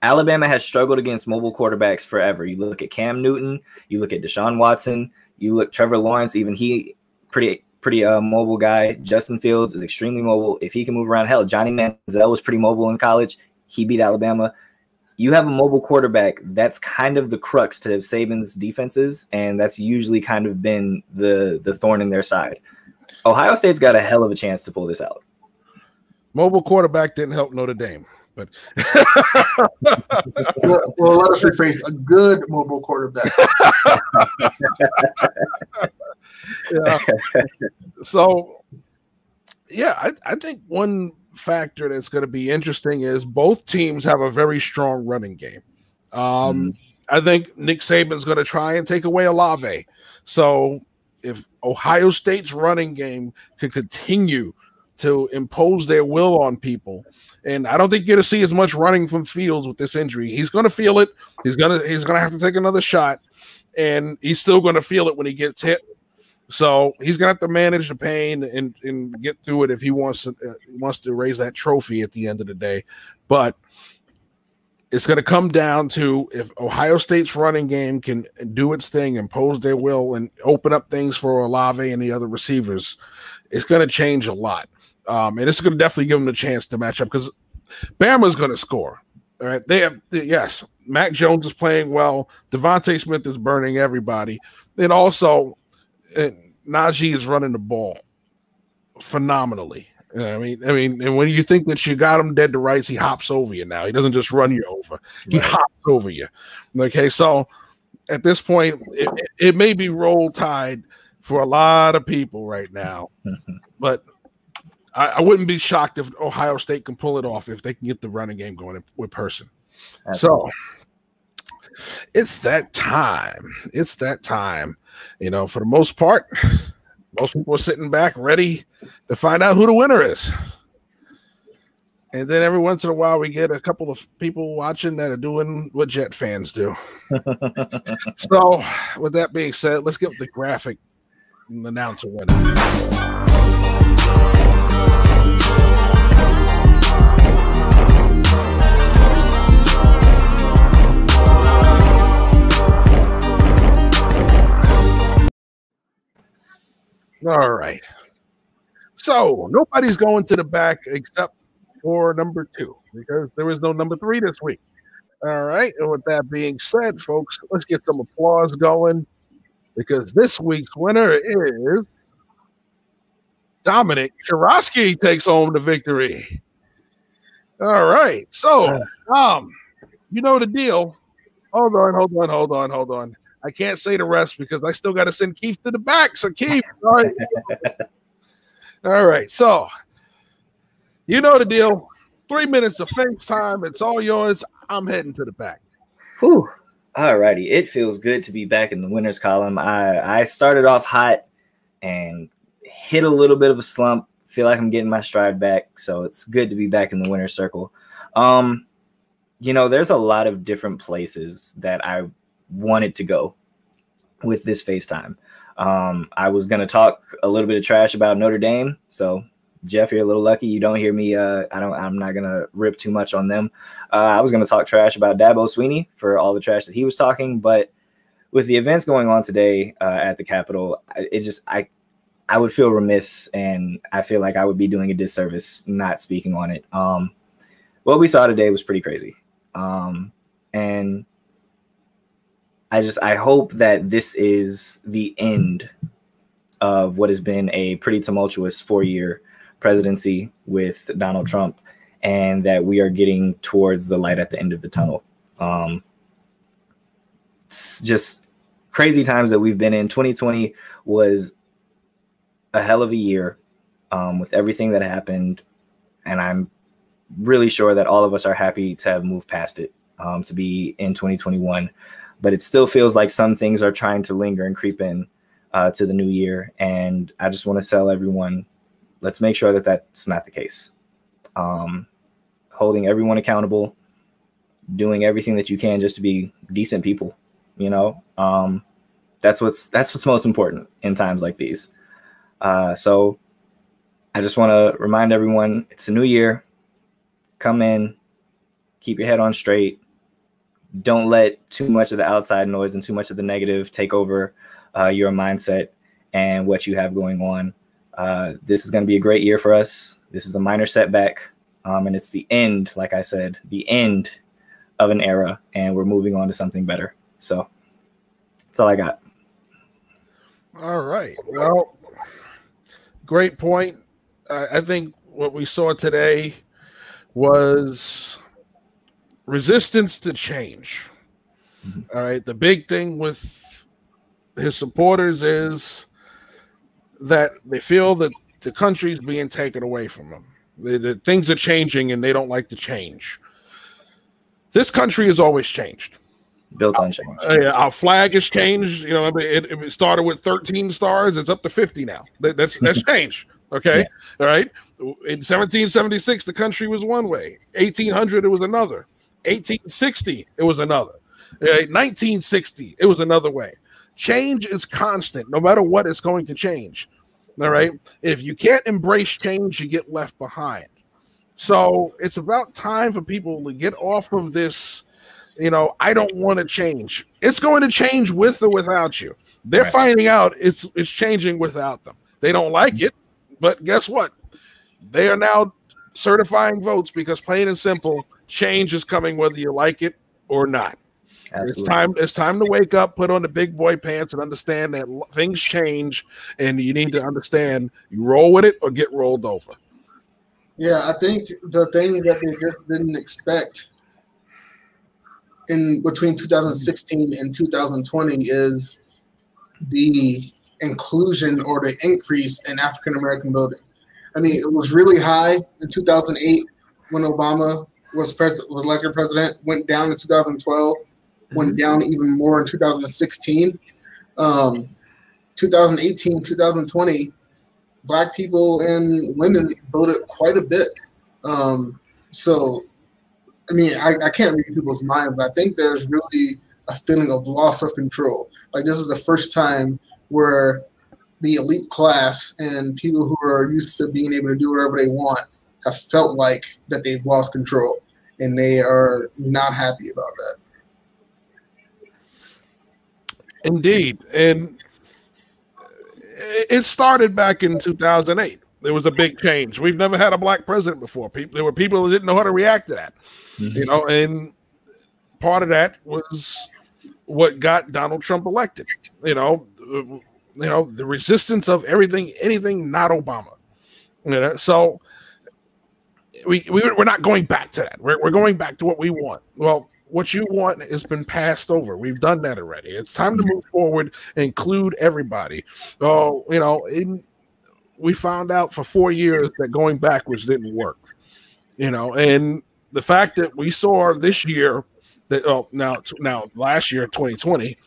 Alabama has struggled against mobile quarterbacks forever. You look at Cam Newton, you look at Deshaun Watson, you look Trevor Lawrence, even he pretty mobile guy. Justin Fields is extremely mobile. If he can move around, hell, Johnny Manziel was pretty mobile in college. He beat Alabama. You have a mobile quarterback. That's kind of the crux to Saban's defenses, and that's usually kind of been the thorn in their side. Ohio State's got a hell of a chance to pull this out. Mobile quarterback didn't help Notre Dame. But well, let us rephrase, a good mobile quarterback. Yeah. So, yeah, I think one factor that's going to be interesting is both teams have a very strong running game. I think Nick Saban's going to try and take away Olave. So if Ohio State's running game could continue to impose their will on people, and I don't think you're going to see as much running from Fields with this injury. He's going to feel it. He's going to have to take another shot, and he's still going to feel it when he gets hit. So he's going to have to manage the pain and get through it if he wants to raise that trophy at the end of the day. But it's going to come down to if Ohio State's running game can do its thing, impose their will, and open up things for Olave and the other receivers, it's going to change a lot. And it's going to definitely give them the chance to match up because Bama's going to score. All right, yes, Mac Jones is playing well. Devontae Smith is burning everybody. And also, Najee is running the ball phenomenally. I mean, and when you think that you got him dead to rights, he hops over you now. He doesn't just run you over; he hops over you. Okay, so at this point, it may be roll tide for a lot of people right now, but I wouldn't be shocked if Ohio State can pull it off if they can get the running game going with Person. So it's that time. It's that time. You know, for the most part, most people are sitting back ready to find out who the winner is. And then every once in a while, we get a couple of people watching that are doing what Jet fans do. So with that being said, let's get the graphic and announce a winner. All right. So nobody's going to the back except for number 2 because there is no number 3 this week. All right. And with that being said, folks, let's get some applause going because this week's winner is Dominic Chirosky takes home the victory. All right. So, you know the deal. Hold on. I can't say the rest because I still got to send Keith to the back. So, Keith, all right. All right. So, you know the deal. 3 minutes of FaceTime. It's all yours. I'm heading to the back. Whew. All righty. It feels good to be back in the winners column. I started off hot and hit a little bit of a slump. Feel like I'm getting my stride back. So, it's good to be back in the winner's circle. You know, there's a lot of different places that I wanted to go with this FaceTime. I was going to talk a little bit of trash about Notre Dame. So Jeff, you're a little lucky. You don't hear me. I'm not going to rip too much on them. I was going to talk trash about Dabo Swinney for all the trash that he was talking, but with the events going on today at the Capitol, I would feel remiss and I feel like I would be doing a disservice not speaking on it. What we saw today was pretty crazy. And I hope that this is the end of what has been a pretty tumultuous 4-year presidency with Donald Trump and that we are getting towards the light at the end of the tunnel. It's just crazy times that we've been in. 2020 was a hell of a year with everything that happened. And I'm really sure that all of us are happy to have moved past it, to be in 2021. But it still feels like some things are trying to linger and creep in to the new year. And I just want to tell everyone, let's make sure that that's not the case. Holding everyone accountable, doing everything that you can just to be decent people, you know, that's what's most important in times like these. So I just want to remind everyone, it's a new year. Come in, keep your head on straight. Don't let too much of the outside noise and too much of the negative take over your mindset and what you have going on. This is going to be a great year for us. This is a minor setback, and it's the end, like I said, the end of an era, and we're moving on to something better. So that's all I got. All right. Well, great point. I think what we saw today was resistance to change. Mm-hmm. All right. The big thing with his supporters is that they feel that the country's being taken away from them. The things are changing and they don't like to change. This country has always changed. Built on change. Our flag has changed. You know, it started with 13 stars. It's up to 50 now. That's change. Okay. Yeah. All right. In 1776, the country was one way. 1800, it was another. 1860, it was another. 1960, it was another way. Change is constant. No matter what, it's going to change. All right. If you can't embrace change, you get left behind. So it's about time for people to get off of this. You know, I don't want to change. It's going to change with or without you. They're finding out it's changing without them. They don't like it, but guess what? They are now certifying votes because plain and simple, change is coming whether you like it or not. Absolutely. It's time to wake up, put on the big boy pants, and understand that things change, and you need to understand you roll with it or get rolled over. Yeah, I think the thing that they just didn't expect in between 2016 and 2020 is the inclusion or the increase in African American voting. I mean, it was really high in 2008 when Obama was elected president. Went down in 2012. Went down even more in 2016. 2018, 2020, Black people and women voted quite a bit. So, I mean, I can't read people's mind, but I think there's really a feeling of loss of control. Like, this is the first time where the elite class and people who are used to being able to do whatever they want have felt like that they've lost control, and they are not happy about that. Indeed. And it started back in 2008. There was a big change. We've never had a Black president before. There were people who didn't know how to react to that. Mm-hmm. You know, and part of that was what got Donald Trump elected. You know, the resistance of anything not Obama. You know, so we're not going back to that. We're going back to what we want. Well, what you want has been passed over. We've done that already. It's time to move forward, include everybody. Oh, you know, we found out for 4 years that going backwards didn't work. You know, and the fact that we saw this year that now last year 2020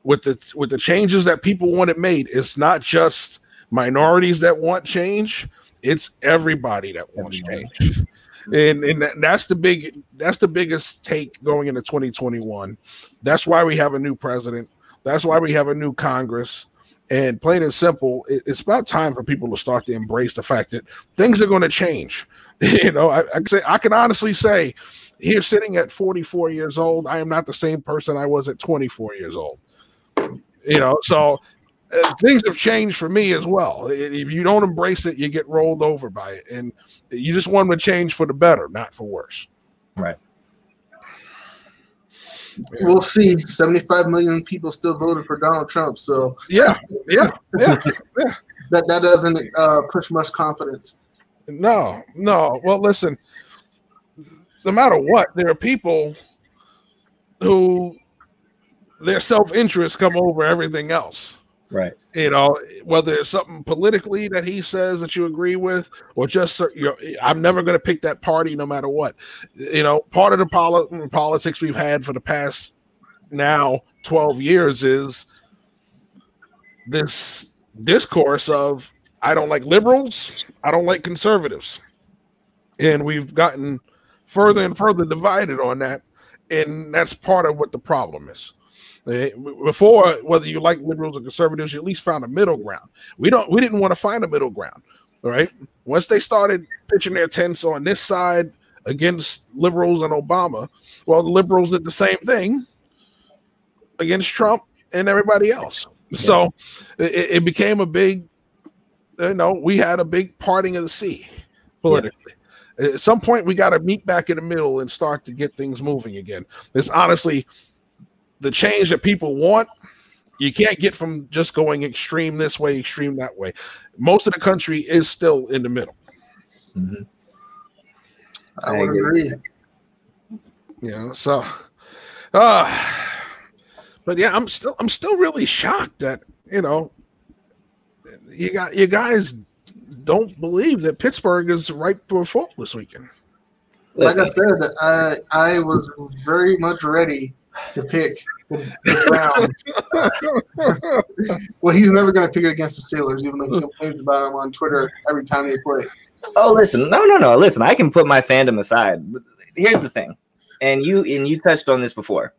with the changes that people wanted made, it's not just minorities that want change, it's everybody that wants change. And that's the biggest take going into 2021. That's why we have a new president. That's why we have a new Congress. And plain and simple, it's about time for people to start to embrace the fact that things are going to change. You know, I can honestly say, here sitting at 44 years old, I am not the same person I was at 24 years old. You know, so things have changed for me as well. If you don't embrace it, you get rolled over by it. And you just want to change for the better, not for worse. Right. We'll see. 75 million people still voted for Donald Trump. So yeah. That doesn't push much confidence. No. Well, listen, no matter what, there are people who their self-interest come over everything else. Right. You know, whether it's something politically that he says that you agree with, or just, I'm never going to pick that party no matter what. You know, part of the politics we've had for the past now 12 years is this discourse of, I don't like liberals, I don't like conservatives. And we've gotten further and further divided on that. And that's part of what the problem is. Before, whether you like liberals or conservatives, you at least found a middle ground. We didn't want to find a middle ground. All right. Once they started pitching their tents on this side against liberals and Obama, well, the liberals did the same thing against Trump and everybody else. Yeah. So it became a big, we had a big parting of the sea politically. Yeah. At some point, we got to meet back in the middle and start to get things moving again. It's honestly the change that people want. You can't get from just going extreme this way, extreme that way. Most of the country is still in the middle. Mm-hmm. I would agree. You know, so but yeah, I'm still really shocked that, you know, you guys don't believe that Pittsburgh is ripe for a fall this weekend. Like I said, I was very much ready to pick the Browns. Well, he's never going to pick it against the Steelers, even though he complains about them on Twitter every time they play. Oh, listen, no. Listen, I can put my fandom aside. Here's the thing, and you touched on this before.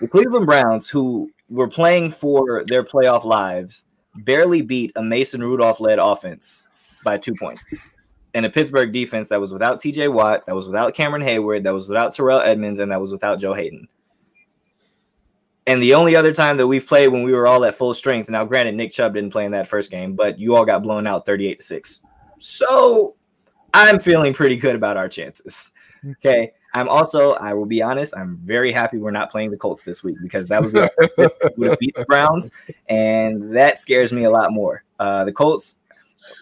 The Cleveland Browns, who were playing for their playoff lives, barely beat a Mason Rudolph-led offense by 2 points. And a Pittsburgh defense that was without TJ Watt, that was without Cameron Hayward, that was without Terrell Edmonds, and that was without Joe Hayden. And the only other time that we've played when we were all at full strength, now granted, Nick Chubb didn't play in that first game, but you all got blown out 38-6. So I'm feeling pretty good about our chances. Okay. I will be honest, I'm very happy we're not playing the Colts this week, because that was the would have beat the Browns, and that scares me a lot more. The Colts,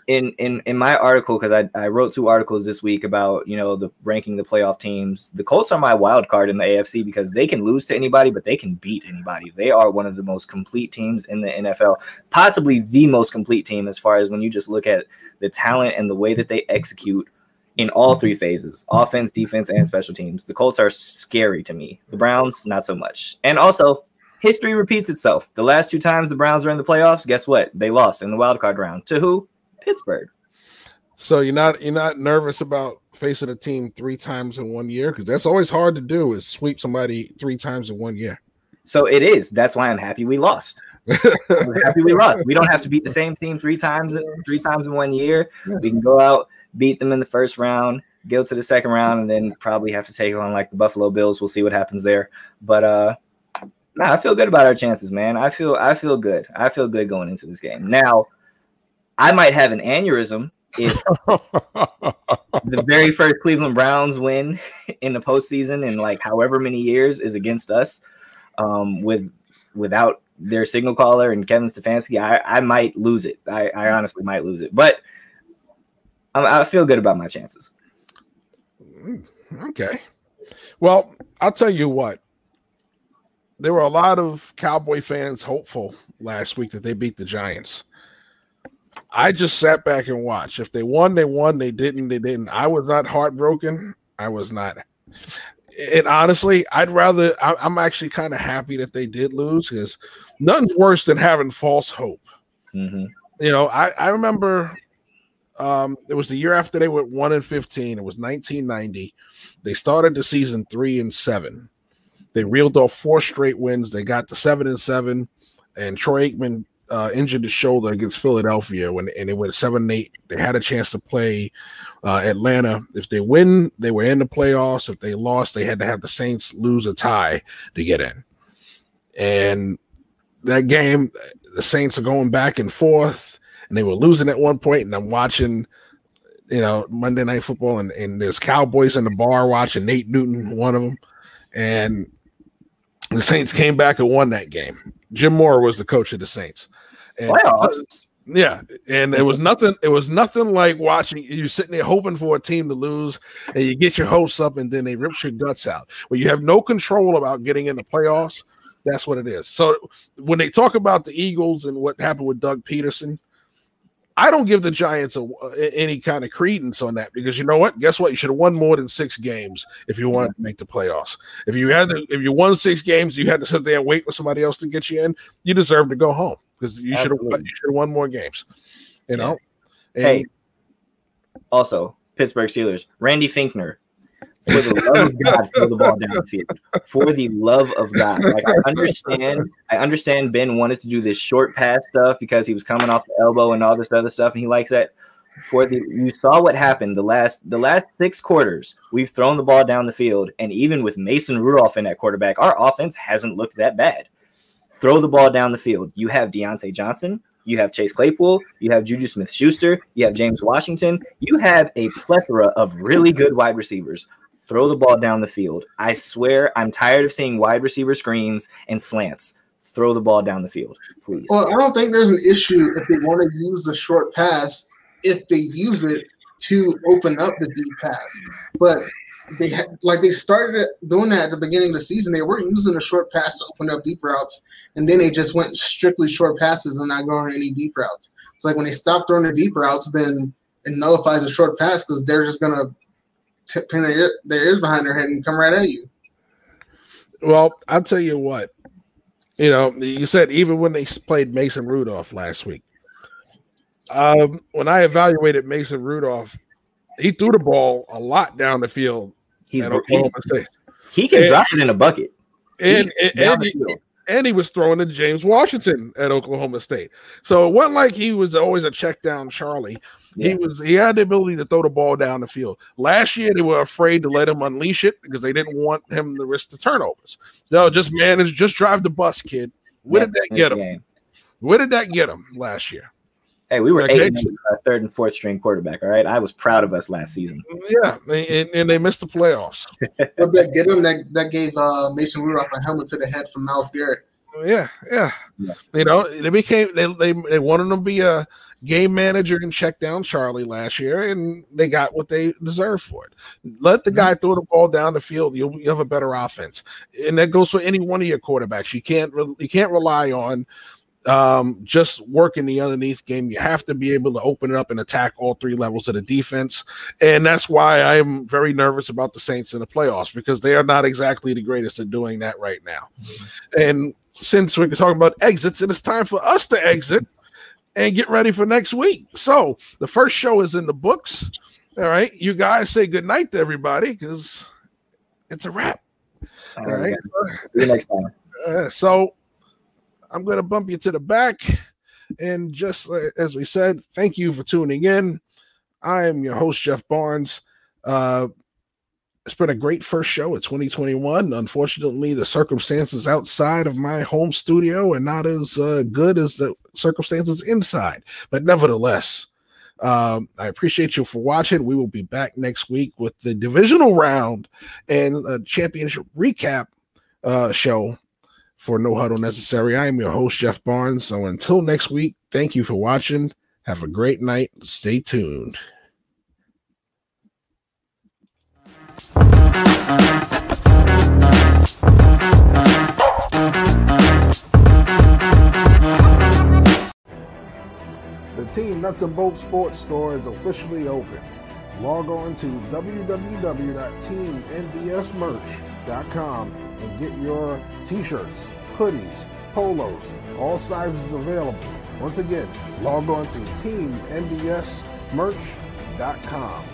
in my article, because I wrote 2 articles this week about, you know, the ranking the playoff teams. The Colts are my wild card in the AFC because they can lose to anybody, but they can beat anybody. They are one of the most complete teams in the NFL, possibly the most complete team as far as when you just look at the talent and the way that they execute in all 3 phases: offense, defense, and special teams. The Colts are scary to me. The Browns, not so much. And also, history repeats itself. The last 2 times the Browns were in the playoffs, guess what? They lost in the wild card round. To who? Pittsburgh. So you're not nervous about facing a team 3 times in 1 year? Because that's always hard to do, is sweep somebody 3 times in 1 year. So it is. That's why I'm happy we lost. I'm happy we lost. We don't have to beat the same team 3 times in 1 year. We can go out, beat them in the first round, go to the second round, and then probably have to take on like the Buffalo Bills. We'll see what happens there. But I feel good about our chances, man. I feel good. I feel good going into this game. Now, I might have an aneurysm if the very first Cleveland Browns win in the postseason in like however many years is against us, without their signal caller and Kevin Stefanski. I might lose it. I honestly might lose it, but I feel good about my chances. Okay. Well, I'll tell you what. There were a lot of Cowboy fans hopeful last week that they beat the Giants. I just sat back and watched. If they won, they won. They didn't. I was not heartbroken. I was not. And honestly, I'm actually kind of happy that they did lose, because nothing's worse than having false hope. Mm-hmm. You know, I remember it was the year after they went 1-15. It was 1990. They started the season 3-7. They reeled off 4 straight wins. They got to 7-7, and Troy Aikman injured his shoulder against Philadelphia and they went 7-8. They had a chance to play Atlanta. If they win, they were in the playoffs. If they lost, they had to have the Saints lose a tie to get in. And that game, the Saints are going back and forth, and they were losing at one point. And I'm watching, you know, Monday Night Football, and there's Cowboys in the bar watching. Nate Newton, one of them, and the Saints came back and won that game. Jim Moore was the coach of the Saints. And, yeah, and it was nothing. It was nothing like watching you sitting there hoping for a team to lose, and you get your hopes up, and then they rip your guts out. Where you have no control about getting in the playoffs. That's what it is. So when they talk about the Eagles and what happened with Doug Pederson, I don't give the Giants any kind of credence on that, because you know what? Guess what? You should have won more than 6 games if you wanted to make the playoffs. If you won 6 games, you had to sit there and wait for somebody else to get you in. You deserve to go home, because you should have won more games. You know. Yeah. Hey, also Pittsburgh Steelers, Randy Finkner. For the love of God, throw the ball down the field. For the love of God. Like, I understand Ben wanted to do this short pass stuff because he was coming off the elbow and all this other stuff, and he likes that. You saw what happened the last 6 quarters. We've thrown the ball down the field, and even with Mason Rudolph in at quarterback, our offense hasn't looked that bad. Throw the ball down the field. You have Deontay Johnson. You have Chase Claypool. You have Juju Smith-Schuster. You have James Washington. You have a plethora of really good wide receivers. Throw the ball down the field. I swear I'm tired of seeing wide receiver screens and slants. Throw the ball down the field, please. Well, I don't think there's an issue if they want to use the short pass, if they use it to open up the deep pass. But they started doing that at the beginning of the season. They weren't using a short pass to open up deep routes, and then they just went strictly short passes and not going any deep routes. It's like when they stop throwing the deep routes, then it nullifies a short pass because they're just gonna pin their ears behind their head and come right at you. Well, I'll tell you what. You said even when they played Mason Rudolph last week, when I evaluated Mason Rudolph, he threw the ball a lot down the field. He can drop it in a bucket. And he was throwing to James Washington at Oklahoma State. So it wasn't like he was always a check down Charlie. Yeah. He had the ability to throw the ball down the field. Last year they were afraid to let him unleash it because they didn't want him to risk the turnovers. No, just drive the bus, kid. Where did that get him? Where did that get him last year? Hey, we were 8 third and fourth string quarterback. All right, I was proud of us last season. Yeah, and they missed the playoffs. What that get him? That gave Mason Rudolph a helmet to the head from Myles Garrett. Yeah. They wanted him to be a game manager and check down Charlie last year, and they got what they deserved for it. Let the guy throw the ball down the field. You'll have a better offense, and that goes for any one of your quarterbacks. You can't rely on just working the underneath game. You have to be able to open it up and attack all three levels of the defense. And that's why I am very nervous about the Saints in the playoffs, because they are not exactly the greatest at doing that right now. And since we're talking about exits, it is time for us to exit and get ready for next week. So the first show is in the books. All right. You guys say good night to everybody because it's a wrap. All right. See you next time. So I'm going to bump you to the back. And just as we said, thank you for tuning in. I am your host, Jeff Barnes. It's been a great first show of 2021. Unfortunately, the circumstances outside of my home studio are not as good as the circumstances inside. But nevertheless, I appreciate you for watching. We will be back next week with the divisional round and a championship recap show for No Huddle Necessary. I am your host, Jeff Barnes. So until next week, thank you for watching. Have a great night. Stay tuned. The Team Nuts and Bolts Sports Store is officially open. Log on to www.teamnbsmerch.com and get your t-shirts, hoodies, polos, all sizes available. Once again, log on to teamnbsmerch.com.